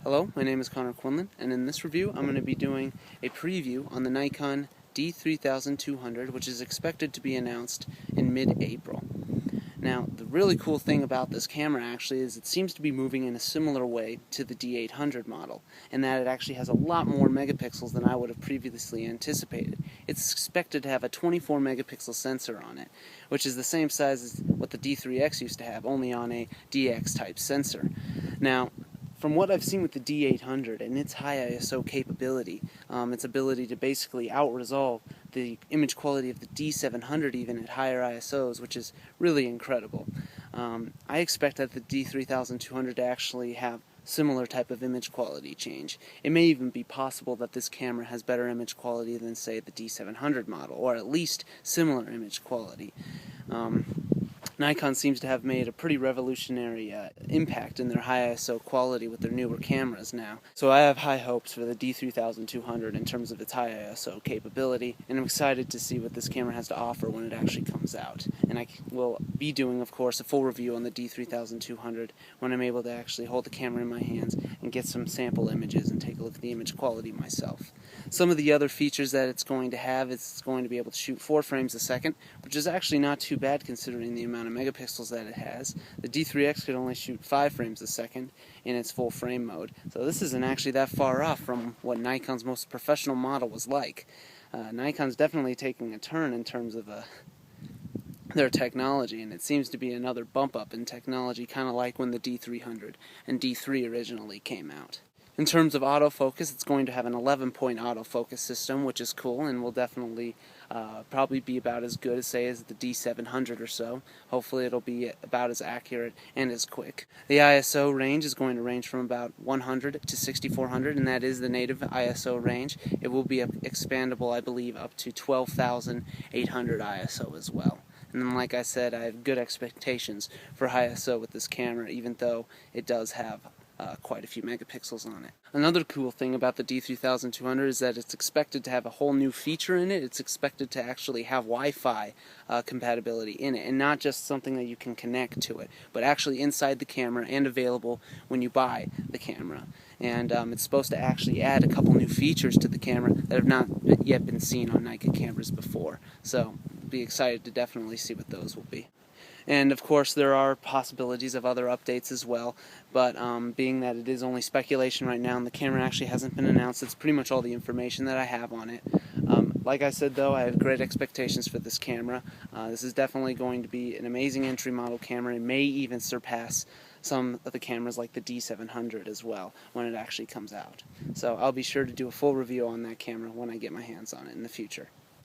Hello, my name is Connor Quinlan, and in this review I'm going to be doing a preview on the Nikon d3200, which is expected to be announced in mid-April. Now, the really cool thing about this camera actually is it seems to be moving in a similar way to the d800 model, in that it actually has a lot more megapixels than I would have previously anticipated. It's expected to have a 24 megapixel sensor on it, which is the same size as what the D3X used to have, only on a DX type sensor. Now, from what I've seen with the D800 and its high ISO capability, its ability to basically out-resolve the image quality of the D700 even at higher ISOs, which is really incredible. I expect that the D3200 to actually have similar type of image quality change. It may even be possible that this camera has better image quality than, say, the D700 model, or at least similar image quality. Nikon seems to have made a pretty revolutionary impact in their high ISO quality with their newer cameras now. So I have high hopes for the D3200 in terms of its high ISO capability, and I'm excited to see what this camera has to offer when it actually comes out. And I will be doing, of course, a full review on the D3200 when I'm able to actually hold the camera in my hands and get some sample images and take a look at the image quality myself. Some of the other features that it's going to have is it's going to be able to shoot 4 frames a second, which is actually not too bad considering the amount of megapixels that it has. The D3X could only shoot 5 frames a second in its full frame mode, so this isn't actually that far off from what Nikon's most professional model was like. Nikon's definitely taking a turn in terms of their technology, and it seems to be another bump up in technology, kind of like when the D300 and D3 originally came out. In terms of autofocus, it's going to have an 11-point autofocus system, which is cool and will definitely probably be about as good as, say, as the D700 or so. Hopefully it'll be about as accurate and as quick. The ISO range is going to range from about 100 to 6400, and that is the native ISO range. It will be expandable, I believe, up to 12,800 ISO as well. And then, like I said, I have good expectations for high ISO with this camera, even though it does have quite a few megapixels on it. Another cool thing about the D3200 is that it's expected to have a whole new feature in it. It's expected to actually have Wi-Fi compatibility in it, and not just something that you can connect to it, but actually inside the camera and available when you buy the camera. And it's supposed to actually add a couple new features to the camera that have not yet been seen on Nikon cameras before. So be excited to definitely see what those will be. And of course there are possibilities of other updates as well, but being that it is only speculation right now and the camera actually hasn't been announced, it's pretty much all the information that I have on it. Like I said though, I have great expectations for this camera. This is definitely going to be an amazing entry model camera. It may even surpass some of the cameras like the D700 as well when it actually comes out. So I'll be sure to do a full review on that camera when I get my hands on it in the future.